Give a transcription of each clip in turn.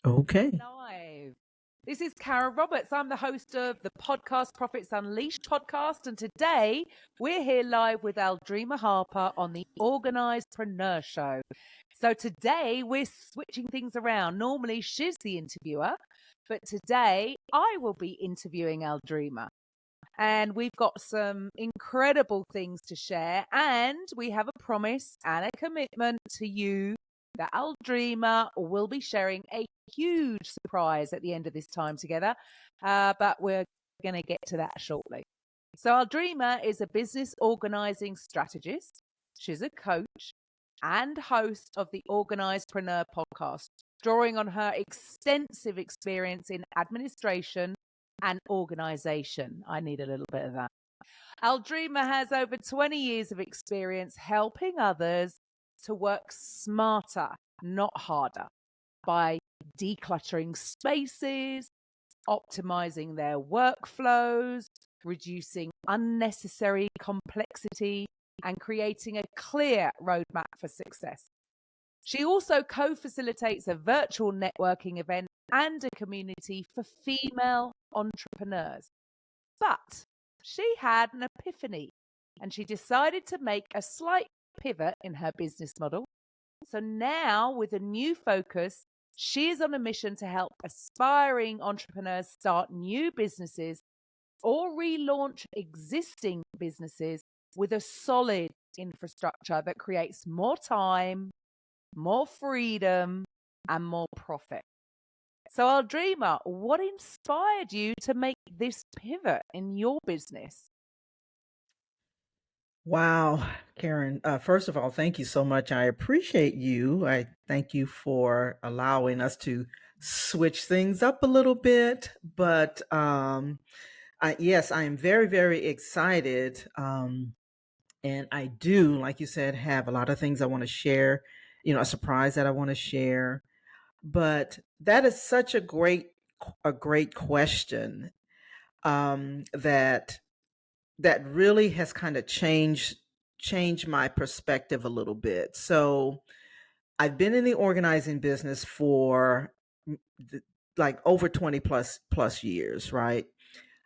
Okay. Live. This is Karen Roberts. I'm the host of the podcast Profits Unleashed podcast, and today we're here live with Aldreama Harper on the OrganizedPreneur show. So today we're switching things around. Normally she's the interviewer, but today I will be interviewing Aldreama. And we've got some incredible things to share, and we have a promise and a commitment to you that Aldreama will be sharing a huge surprise at the end of this time together, but we're going to get to that shortly. So Aldreama is a business organizing strategist. She's a coach and host of the OrganizedPreneur podcast, drawing on her extensive experience in administration and organization. I need a little bit of that. Aldreama has over 20 years of experience helping others to work smarter, not harder, by decluttering spaces, optimizing their workflows, reducing unnecessary complexity, and creating a clear roadmap for success. She also co-facilitates a virtual networking event and a community for female entrepreneurs. But she had an epiphany and she decided to make a slight pivot in her business model. So now, with a new focus, she is on a mission to help aspiring entrepreneurs start new businesses or relaunch existing businesses with a solid infrastructure that creates more time, more freedom, and more profit. So, Aldreama, what inspired you to make this pivot in your business? Wow, Karen. First of all, thank you so much. I appreciate you. I thank you for allowing us to switch things up a little bit. But yes, I am very, very excited. And I do, like you said, have a lot of things I want to share, a surprise that I want to share. But that is such a great question that really has kind of changed my perspective a little bit. So I've been in the organizing business for like over 20 plus years, right?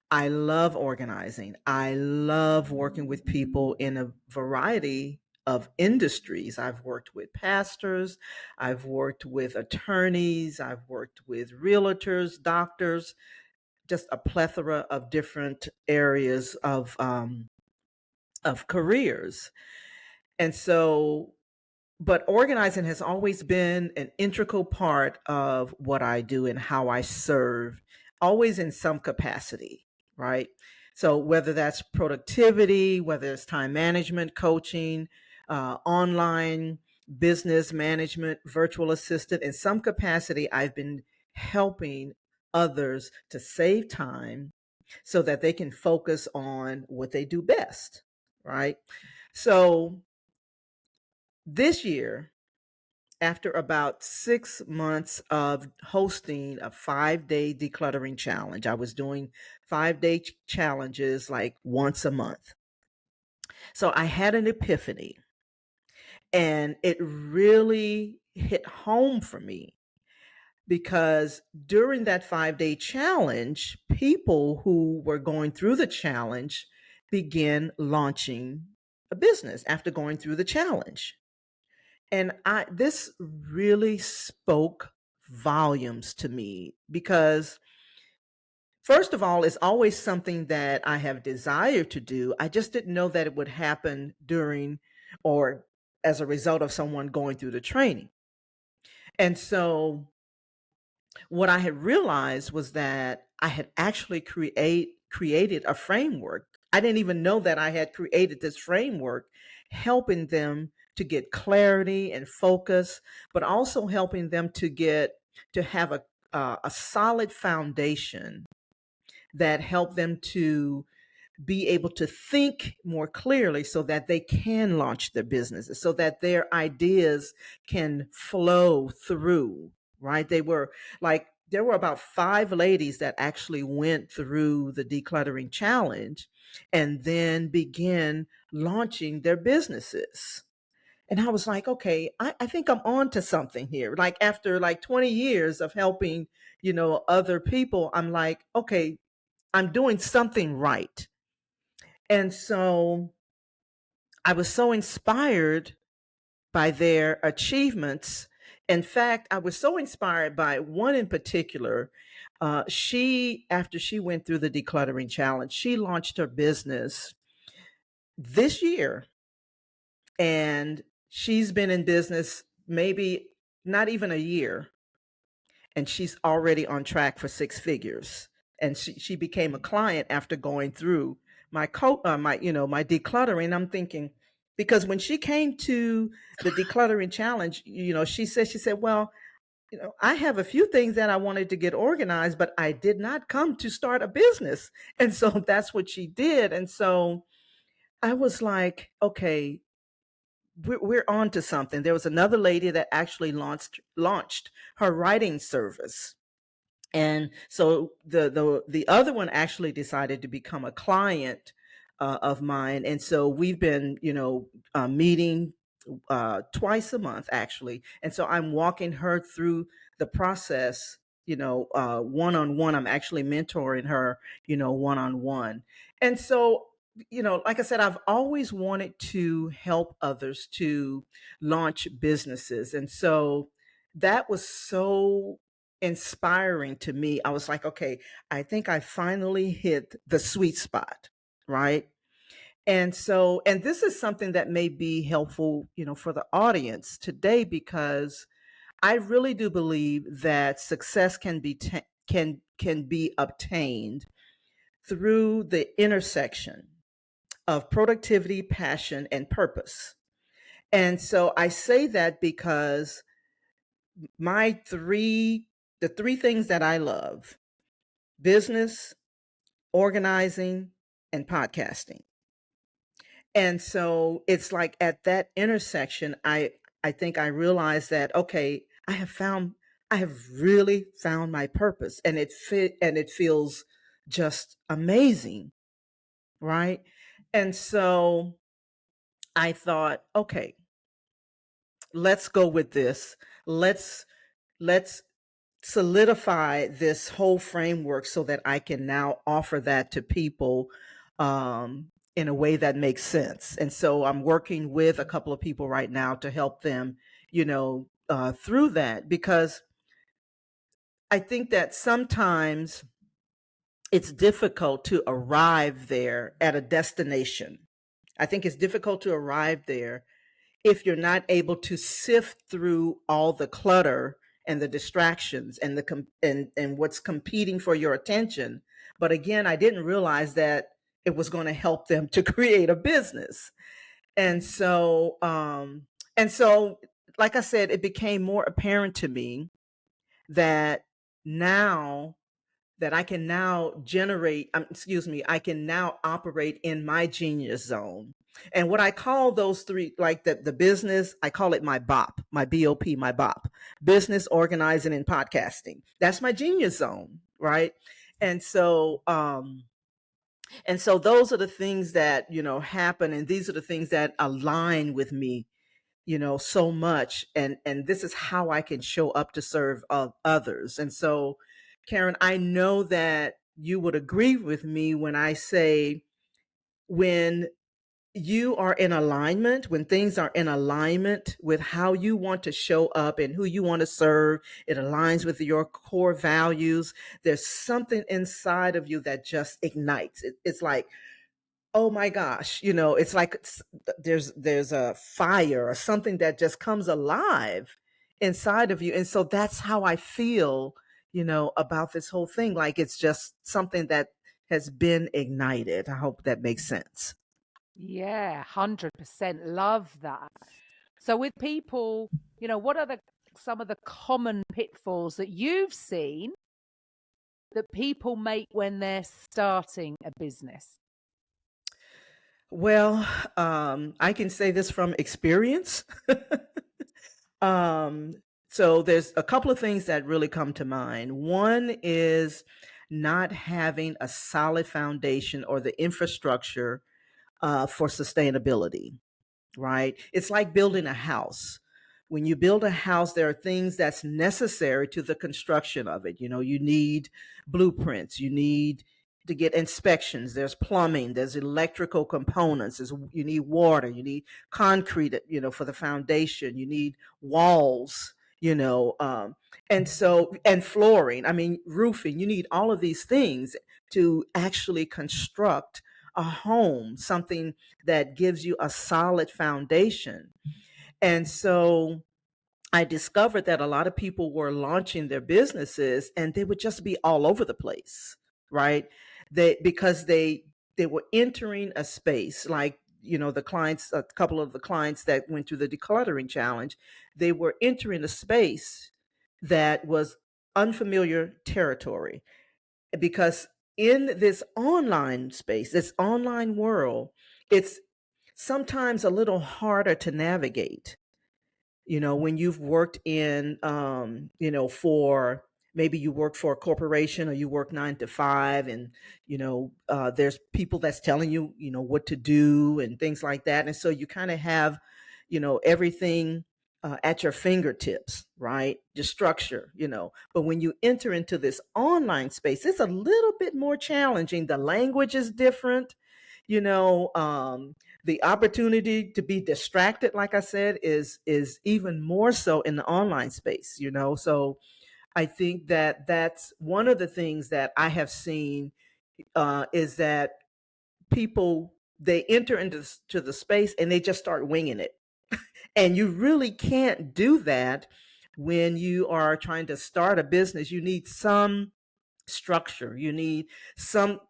I love organizing. I love working with people in a variety of industries. I've worked with pastors, I've worked with attorneys, I've worked with realtors, doctors, just a plethora of different areas of careers. And so, but organizing has always been an integral part of what I do and how I serve, always in some capacity, right? So, whether that's productivity, whether it's time management, coaching, online business management, virtual assistant, in some capacity, I've been helping others to save time so that they can focus on what they do best, right? So this year, after about 6 months of hosting a 5-day decluttering challenge, I was doing 5-day challenges like once a month. So I had an epiphany, and it really hit home for me because during that 5-day challenge, people who were going through the challenge began launching a business after going through the challenge. And this really spoke volumes to me because, first of all, it's always something that I have desired to do. I just didn't know that it would happen during or as a result of someone going through the training. And so what I had realized was that I had actually created a framework. I didn't even know that I had created this framework, helping them to get clarity and focus, but also helping them to have a solid foundation that helped them to be able to think more clearly so that they can launch their businesses, so that their ideas can flow through, right? There were about 5 ladies that actually went through the decluttering challenge and then began launching their businesses. And I was like, okay, I think I'm on to something here. Like after like 20 years of helping, other people, I'm like, okay, I'm doing something right. And so I was so inspired by their achievements. In fact, I was so inspired by one in particular. After she went through the decluttering challenge, she launched her business this year, and she's been in business maybe not even a year, and she's already on track for six figures. And she became a client after going through my decluttering. I'm thinking, because when she came to the decluttering challenge, she said, well, I have a few things that I wanted to get organized, but I did not come to start a business. And so that's what she did. And so I was like, okay, we're on to something. There was another lady that actually launched her writing service. And so the other one actually decided to become a client of mine. And so we've been, meeting twice a month actually. And so I'm walking her through the process, one on one. I'm actually mentoring her, one on one. And so, like I said, I've always wanted to help others to launch businesses. And so that was so inspiring to me. I was like, okay, I think I finally hit the sweet spot, right? And so, and this is something that may be helpful, for the audience today, because I really do believe that success can be obtained through the intersection of productivity, passion, and purpose. And so I say that because my three the three things that I love: business, organizing, and podcasting. And so it's like at that intersection, I think I realized that, okay, I have really found my purpose, and it feels just amazing, right? And so I thought, okay, let's go with this. Let's solidify this whole framework so that I can now offer that to people in a way that makes sense. And so I'm working with a couple of people right now to help them, through that, because I think that sometimes it's difficult to arrive there at a destination. I think it's difficult to arrive there if you're not able to sift through all the clutter and the distractions and and what's competing for your attention. But again, I didn't realize that it was going to help them to create a business. And so like I said, it became more apparent to me that now that I can now I can now operate in my genius zone. And what I call those three, like the business, I call it my BOP, my BOP, my BOP: business, organizing, and podcasting. That's my genius zone, right? And so, those are the things that, happen. And these are the things that align with me, so much. And this is how I can show up to serve others. And so, Karen, I know that you would agree with me when I say, when you are in alignment, when things are in alignment with how you want to show up and who you want to serve, it aligns with your core values. There's something inside of you that just ignites. It's like, oh my gosh, it's like there's a fire or something that just comes alive inside of you. And so that's how I feel, about this whole thing. Like it's just something that has been ignited. I hope that makes sense. Yeah, 100%. Love that. So with people, what are some of the common pitfalls that you've seen that people make when they're starting a business? Well, I can say this from experience. um, so there's a couple of things that really come to mind. One is not having a solid foundation or the infrastructure for sustainability. right? It's like building a house. When you build a house, there are things that's necessary to the construction of it. You need blueprints, you need to get inspections, there's plumbing, there's electrical components, you need water, you need concrete, for the foundation, you need walls, and flooring, roofing. You need all of these things to actually construct a home, something that gives you a solid foundation. And so I discovered that a lot of people were launching their businesses and they would just be all over the place, right? Because they were entering a space like, the clients, a couple of the clients that went through the decluttering challenge, they were entering a space that was unfamiliar territory, because in this online space, this online world, it's sometimes a little harder to navigate. When you've worked in, for maybe you work for a corporation or you work 9 to 5, and, there's people that's telling you, what to do and things like that. And so you kind of have, everything at your fingertips, right? Just structure, But when you enter into this online space, it's a little bit more challenging. The language is different, you know, um, the opportunity to be distracted, like I said, is even more so in the online space. So I think that that's one of the things that I have seen, is that people, they enter to the space and they just start winging it, and you really can't do that when you are trying to start a business. You need some structure, you need some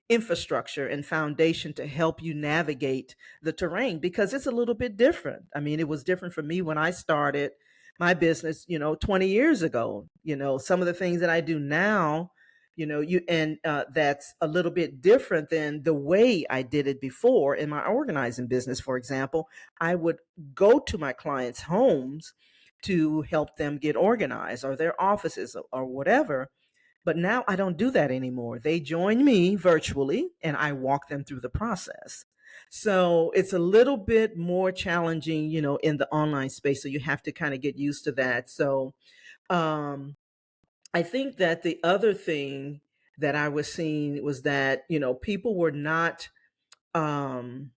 infrastructure and foundation to help you navigate the terrain, because it's a little bit different. It was different for me when I started my business, 20 years ago. Some of the things that I do now, you and that's a little bit different than the way I did it before in my organizing business. For example, I would go to my clients' homes to help them get organized, or their offices, or whatever. But now I don't do that anymore. They join me virtually and I walk them through the process. So it's a little bit more challenging, in the online space. So you have to kind of get used to that. So um, I think that the other thing that I was seeing was that, people were not, um,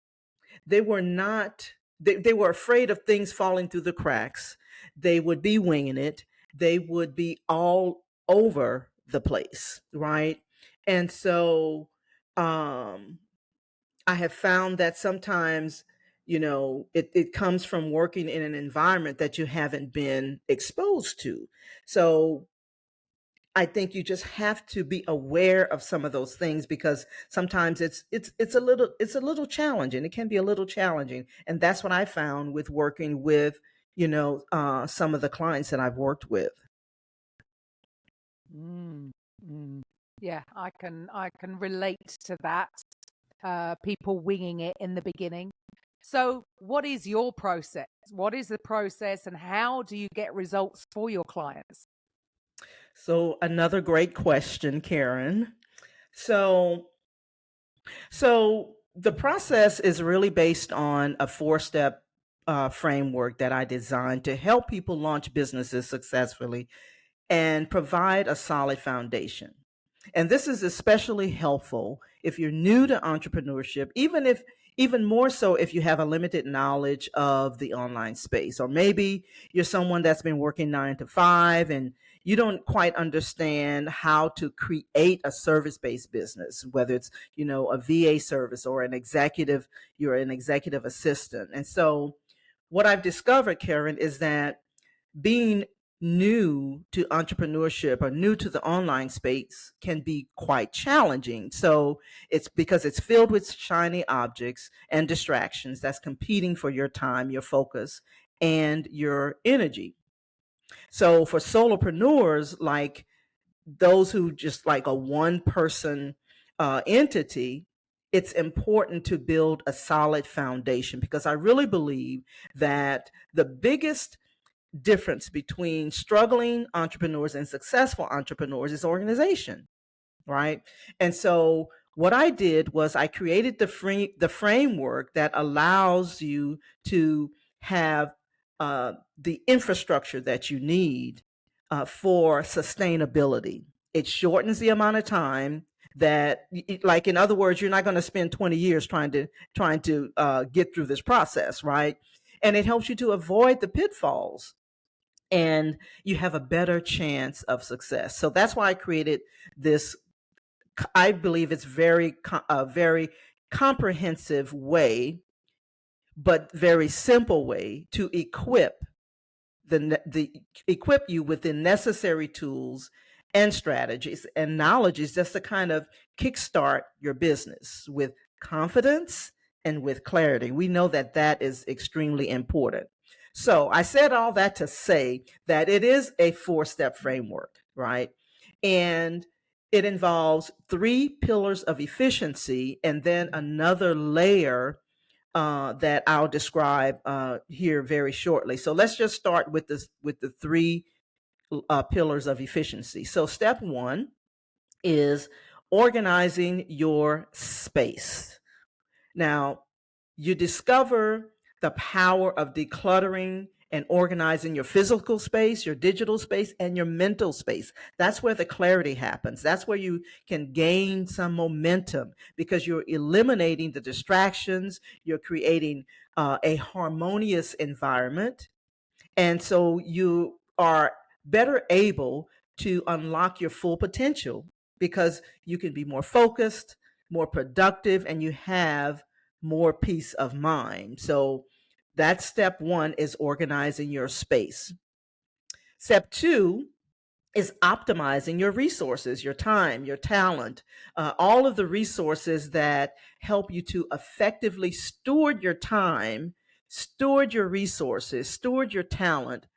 they were not, they were afraid of things falling through the cracks. They would be winging it. They would be all over the place, right? And so um I have found that sometimes, it comes from working in an environment that you haven't been exposed to. So I think you just have to be aware of some of those things, because sometimes it's a little challenging. It can be a little challenging, and that's what I found with working with, some of the clients that I've worked with. Mm, mm. Yeah, I can relate to that. People winging it in the beginning. So, what is your process? What is the process, and how do you get results for your clients? So another great question, Karen. So so the process is really based on a four-step framework that I designed to help people launch businesses successfully and provide a solid foundation. And this is especially helpful if you're new to entrepreneurship, even more so if you have a limited knowledge of the online space, or maybe you're someone that's been working 9 to 5 and you don't quite understand how to create a service-based business, whether it's, a VA service, or you're an executive assistant. And so what I've discovered, Karen, is that being new to entrepreneurship or new to the online space can be quite challenging. So it's because it's filled with shiny objects and distractions that's competing for your time, your focus, and your energy. So for solopreneurs, like those who just like a one person entity, it's important to build a solid foundation, because I really believe that the biggest difference between struggling entrepreneurs and successful entrepreneurs is organization, right? And so what I did was I created the framework that allows you to have the infrastructure that you need for sustainability. It shortens the amount of time that, like, in other words, you're not going to spend 20 years trying to get through this process, right? And it helps you to avoid the pitfalls, and you have a better chance of success. So that's why I created this. I believe it's a very comprehensive way, but very simple way to the equip you with the necessary tools and strategies and knowledges just to kind of kickstart your business with confidence and with clarity. We know that that is extremely important. So I said all that to say that it is a 4-step framework, right? And it involves 3 pillars of efficiency and then another layer that I'll describe here very shortly. So let's just start with the 3 pillars of efficiency. So step 1 is organizing your space. Now, you discover the power of decluttering and organizing your physical space, your digital space, and your mental space. That's where the clarity happens. That's where you can gain some momentum because you're eliminating the distractions, you're creating a harmonious environment. And so you are better able to unlock your full potential because you can be more focused, more productive, and you have more peace of mind. So that's step 1, is organizing your space. Step 2 is optimizing your resources, your time, your talent, all of the resources that help you to effectively steward your time, steward your resources, steward your talent.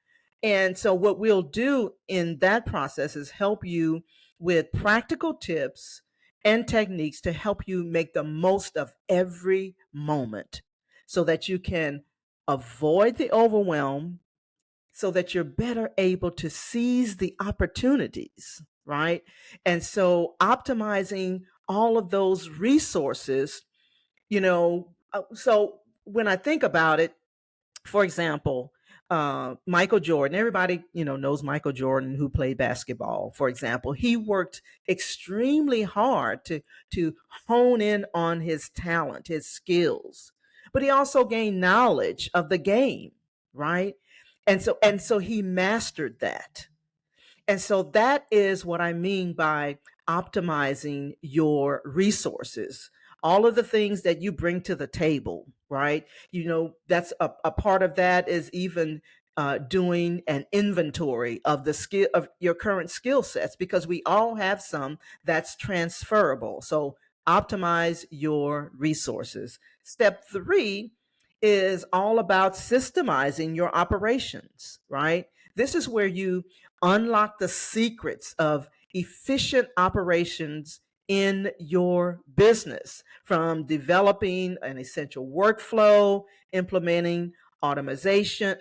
And so what we'll do in that process is help you with practical tips and techniques to help you make the most of every moment so that you can avoid the overwhelm, so that you're better able to seize the opportunities, right? And so optimizing all of those resources, so when I think about it, for example, Michael Jordan, everybody, knows Michael Jordan, who played basketball, for example. He worked extremely hard to hone in on his talent, his skills, but he also gained knowledge of the game, right? And so he mastered that. And so that is what I mean by optimizing your resources. All of the things that you bring to the table, right? That's a part of that is even doing an inventory of the skill of your current skill sets, because we all have some that's transferable. So optimize your resources. Step 3 is all about systemizing your operations, right? This is where you unlock the secrets of efficient operations in your business, from developing an essential workflow, implementing automation,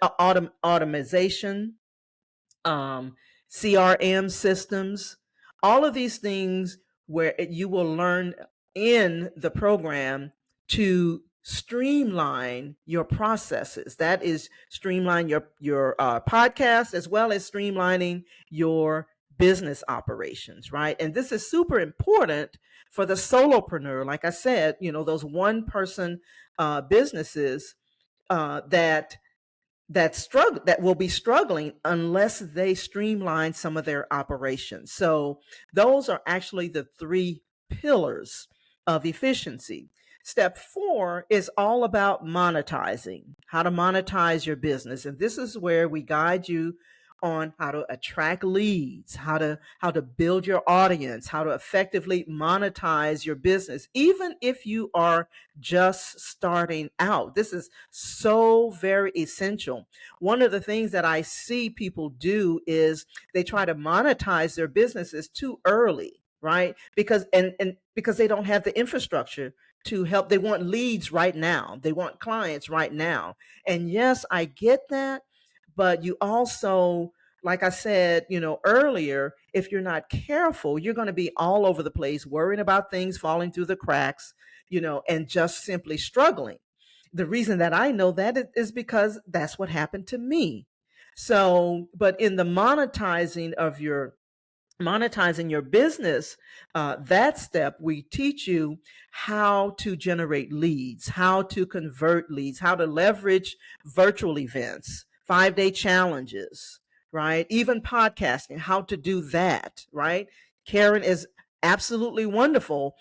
CRM systems, all of these things where you will learn in the program to streamline your processes. That is streamline your podcast, as well as streamlining your business operations, right? And this is super important for the solopreneur. Like I said, those one person businesses that will be struggling unless they streamline some of their operations. So those are actually the 3 pillars of efficiency. Step 4 is all about monetizing, how to monetize your business. And this is where we guide you on how to attract leads, how to build your audience, how to effectively monetize your business, even if you are just starting out. This is so very essential. One of the things that I see people do is they try to monetize their businesses too early, right? Because because they don't have the infrastructure to help. They want leads right now. They want clients right now. And yes, I get that, but you also like I said, earlier, if you're not careful, you're going to be all over the place, worrying about things falling through the cracks, and just simply struggling. The reason that I know that is because that's what happened to me. So, but in the monetizing your business, that step, we teach you how to generate leads, how to convert leads, how to leverage virtual events, 5-day challenges, right? Even podcasting, how to do that, right? Karen is absolutely wonderful,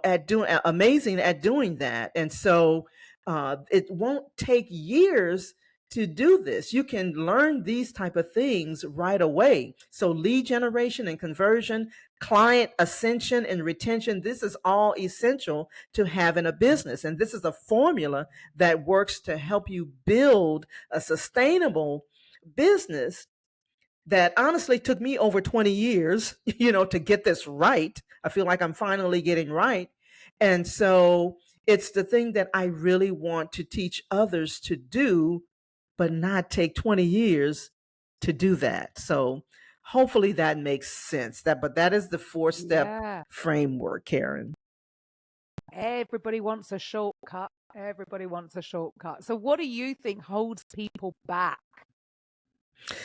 at doing, amazing at doing that. And so it won't take years to do this. You can learn these type of things right away. So lead generation and conversion, client ascension and retention, this is all essential to having a business. And this is a formula that works to help you build a sustainable business that honestly took me over 20 years, to get this right. I feel like I'm finally getting right. And so it's the thing that I really want to teach others to do, but not take 20 years to do that. So hopefully that makes sense. But that is the 4-step Yeah. framework, Karen. Everybody wants a shortcut. Everybody wants a shortcut. So what do you think holds people back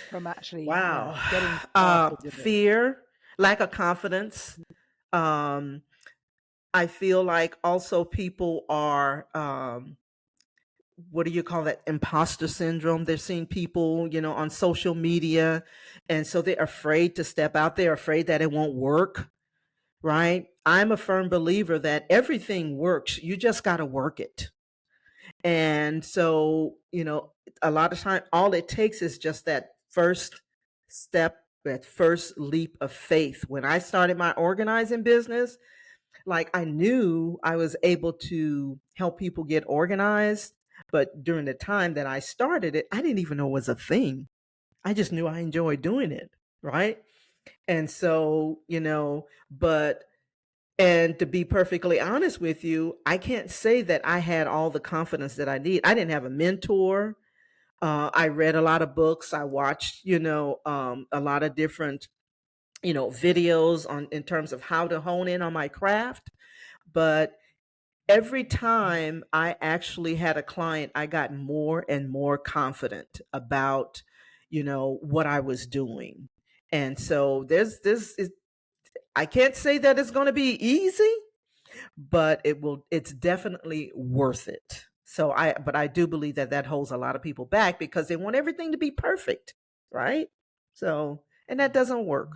from actually Wow. getting started with it? Fear, lack of confidence. I feel like also people are what do you call that? Imposter syndrome. They're seeing people, on social media. And so they're afraid to step out. They're afraid that it won't work. Right. I'm a firm believer that everything works. You just got to work it. And so, a lot of time, all it takes is just that first step, that first leap of faith. When I started my organizing business, like I knew I was able to help people get organized. But during the time that I started it, I didn't even know it was a thing. I just knew I enjoyed doing it. Right. And so, and to be perfectly honest with you, I can't say that I had all the confidence that I need. I didn't have a mentor. I read a lot of books. I watched, a lot of different, videos on in terms of how to hone in on my craft. But every time I actually had a client, I got more and more confident about, what I was doing. And so I can't say that it's going to be easy, but it's definitely worth it. But I do believe that holds a lot of people back because they want everything to be perfect, right? So, and that doesn't work.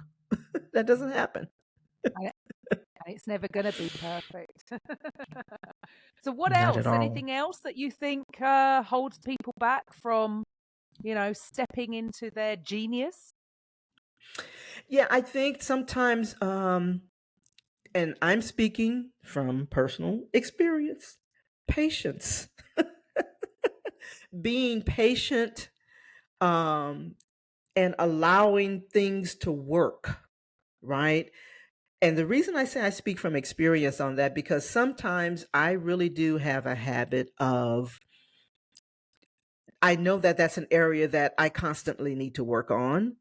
That doesn't happen. And it's never going to be perfect. So what Not at else? all. Anything else that you think holds people back from, stepping into their genius? Yeah, I think sometimes, and I'm speaking from personal experience, patience. Being patient, and allowing things to work, right? And the reason I say I speak from experience on that, because sometimes I really do have a habit of, I know that that's an area that I constantly need to work on,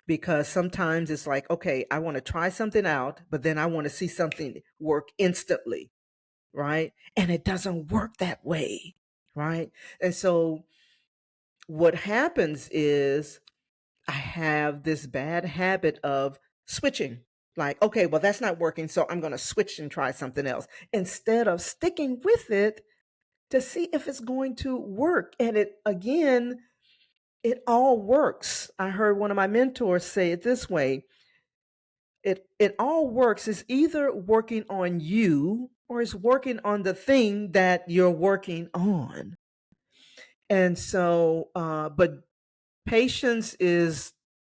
because sometimes it's like, okay, I want to try something out, but then I want to see something work instantly, right? And it doesn't work that way, right? And so what happens is I have this bad habit of switching. Like, okay, well, that's not working, so I'm going to switch and try something else instead of sticking with it to see if it's going to work. And it all works. I heard one of my mentors say it this way: it all works. It's either working on you or it's working on the thing that you're working on. And so, but patience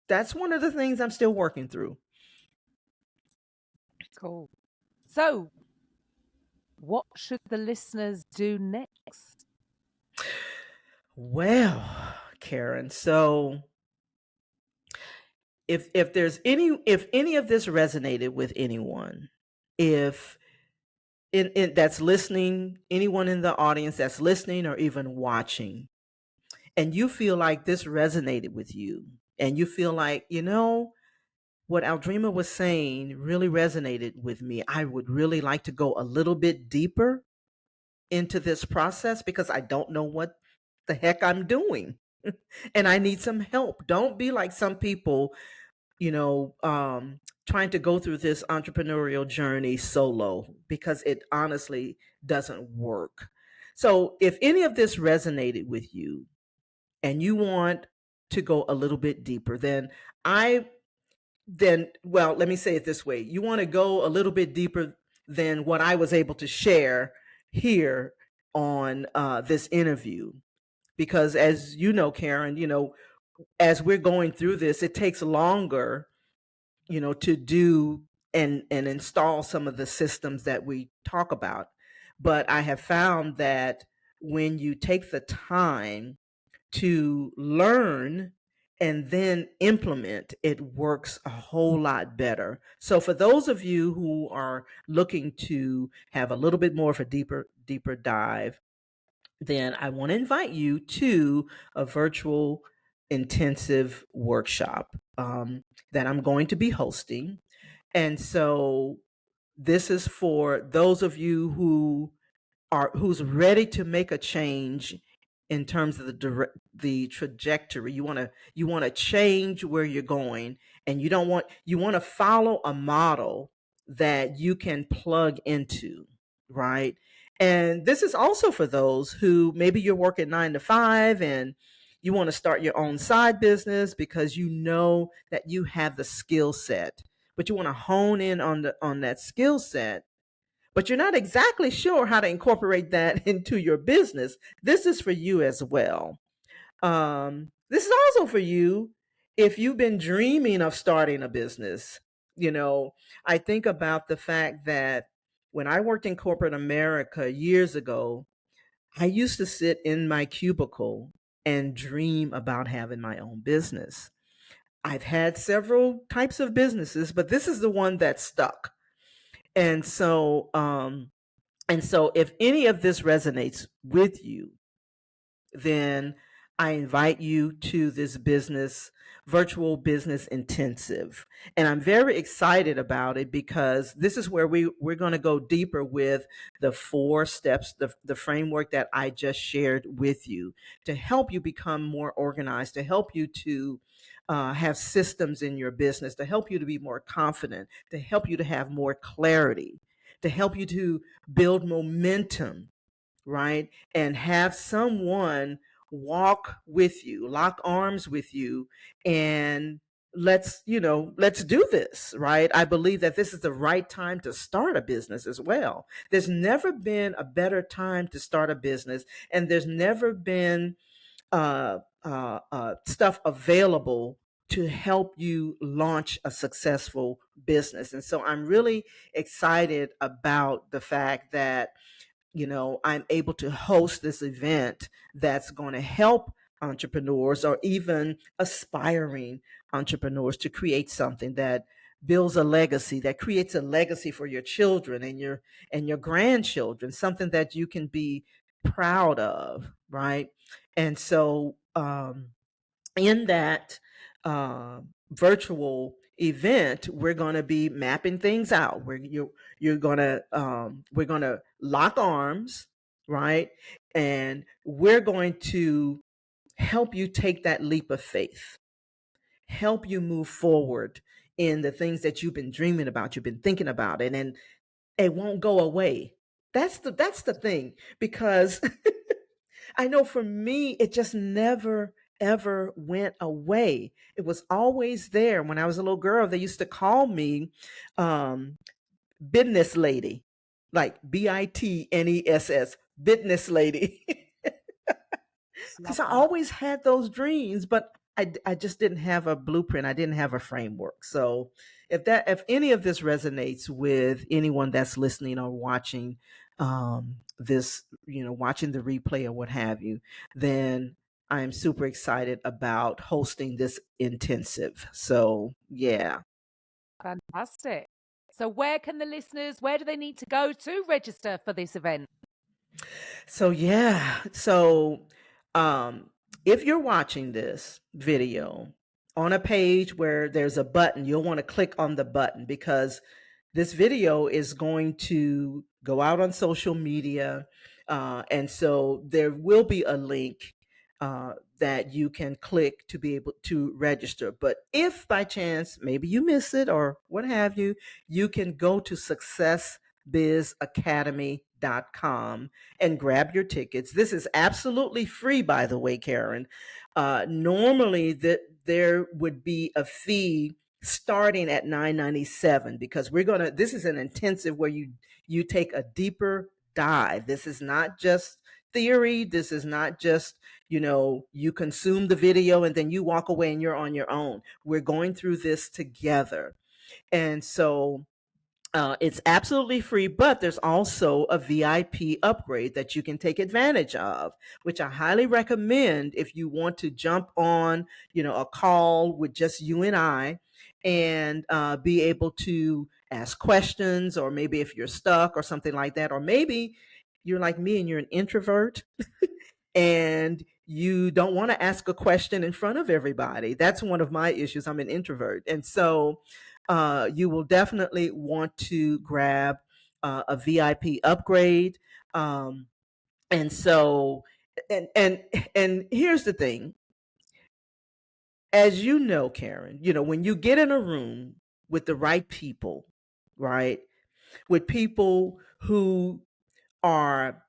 that's one of the things I'm still working through. Cool. So what should the listeners do next? Well, Karen, so if any of this resonated with anyone, if in that's listening, anyone in the audience that's listening or even watching, and you feel like this resonated with you, and you feel like, what Aldreama was saying really resonated with me. I would really like to go a little bit deeper into this process because I don't know what the heck I'm doing. And I need some help. Don't be like some people, trying to go through this entrepreneurial journey solo, because it honestly doesn't work. So if any of this resonated with you and you want to go a little bit deeper, I well, let me say it this way. You want to go a little bit deeper than what I was able to share here on this interview. Because as you know, Karen, as we're going through this, it takes longer, to do and install some of the systems that we talk about. But I have found that when you take the time to learn and then implement, it works a whole lot better. So for those of you who are looking to have a little bit more of a deeper dive, then I want to invite you to a virtual intensive workshop that I'm going to be hosting. And so this is for those of you who's ready to make a change in terms of the trajectory. You want to change where you're going, and you want to follow a model that you can plug into, right? And this is also for those who maybe you're working 9 to 5 and you want to start your own side business because you know that you have the skill set, but you want to hone in on that skill set, but you're not exactly sure how to incorporate that into your business. This is for you as well. This is also for you if you've been dreaming of starting a business. I think about the fact that when I worked in corporate America years ago, I used to sit in my cubicle and dream about having my own business. I've had several types of businesses, but this is the one that stuck. And so, if any of this resonates with you, then I invite you to this virtual business intensive. And I'm very excited about it because this is where we're going to go deeper with the 4 steps, the framework that I just shared with you, to help you become more organized, to help you to have systems in your business, to help you to be more confident, to help you to have more clarity, to help you to build momentum, right? And have someone walk with you, lock arms with you, and let's do this, right? I believe that this is the right time to start a business as well. There's never been a better time to start a business, and there's never been stuff available to help you launch a successful business. And so I'm really excited about the fact that I'm able to host this event that's going to help entrepreneurs or even aspiring entrepreneurs to create something that builds a legacy, that creates a legacy for your children and your grandchildren, something that you can be proud of, right? And so in that uh, virtual event, we're going to be mapping things out. You're going to we're going to lock arms, right? And we're going to help you take that leap of faith, help you move forward in the things that you've been dreaming about, you've been thinking about, and it won't go away. That's the thing, because I know for me, it just never, ever went away. It was always there. When I was a little girl, they used to call me um, business lady, like BITNESS, business lady. Love Because I that. always had those dreams, but I just didn't have a blueprint. I didn't have a framework. So if any of this resonates with anyone that's listening or watching this, watching the replay or what have you, then I am super excited about hosting this intensive. So yeah. Fantastic. So, where do they need to go to register for this event? So yeah. So um if you're watching this video on a page where there's a button. You'll want to click on the button because this video is going to go out on social media. And so there will be a link that you can click to be able to register. But if by chance, maybe you miss it or what have you, you can go to successbizacademy.com and grab your tickets. This is absolutely free, by the way, Karen. Normally there would be a fee starting at $9.97 because this is an intensive where you take a deeper dive. This is not just theory. This is not just, you consume the video and then you walk away and you're on your own. We're going through this together. And so it's absolutely free, but there's also a VIP upgrade that you can take advantage of, which I highly recommend if you want to jump on, a call with just you and I and be able to ask questions, or maybe if you're stuck or something like that, or maybe you're like me and you're an introvert and you don't want to ask a question in front of everybody. That's one of my issues. I'm an introvert. And so you will definitely want to grab a VIP upgrade. And so, and here's the thing. As you know, Karen, when you get in a room with the right people, right? With people who are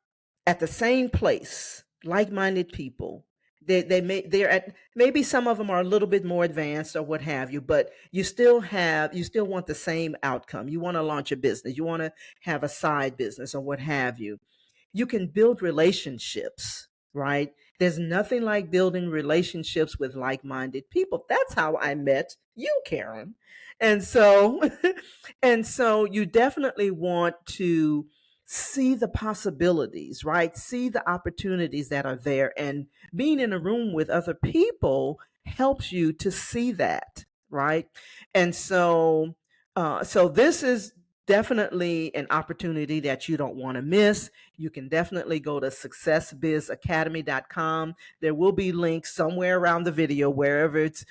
at the same place, like-minded people. They're at, maybe some of them are a little bit more advanced or what have you, but you still want the same outcome. You want to launch a business, you want to have a side business or what have you. You can build relationships, right? There's nothing like building relationships with like-minded people. That's how I met you, Karen. And so and so you definitely want to see the possibilities, right? See the opportunities that are there. And being in a room with other people helps you to see that, right? And so, so this is definitely an opportunity that you don't want to miss. You can definitely go to successbizacademy.com. There will be links somewhere around the video, wherever it's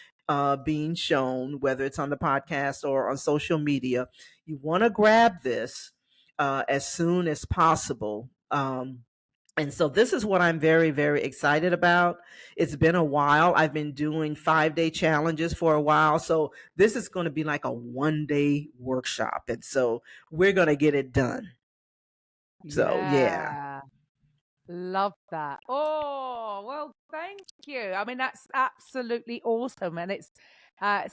being shown, whether it's on the podcast or on social media. You want to grab this as soon as possible. And so this is what I'm very, very excited about. It's been a while. I've been doing 5-day challenges for a while. So this is going to be like a 1-day workshop. And so we're going to get it done. So, yeah. Love that. Oh, well, thank you. I mean, that's absolutely awesome. And it's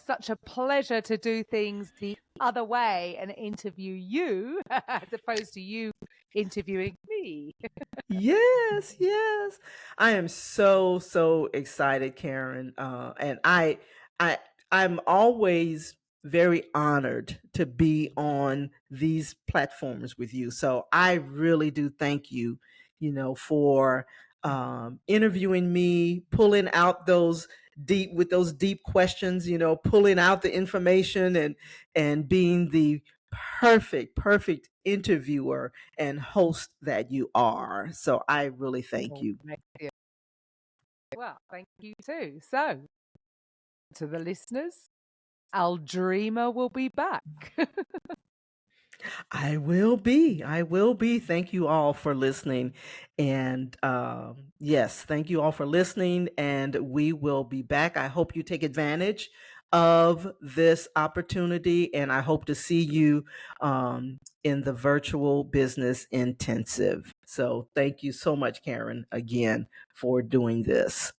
such a pleasure to do things the other way and interview you as opposed to you interviewing me. Yes, yes. I am so excited, Karen. And I I'm always very honored to be on these platforms with you. So I really do thank you, for interviewing me, pulling out those deep questions, pulling out the information and being the perfect interviewer and host that you are. So I really thank you. Thank you. Well, thank you too. So, to the listeners, Aldreama will be back. I will be. I will be. Thank you all for listening. And yes, thank you all for listening. And we will be back. I hope you take advantage of this opportunity. And I hope to see you in the virtual business intensive. So thank you so much, Karen, again, for doing this.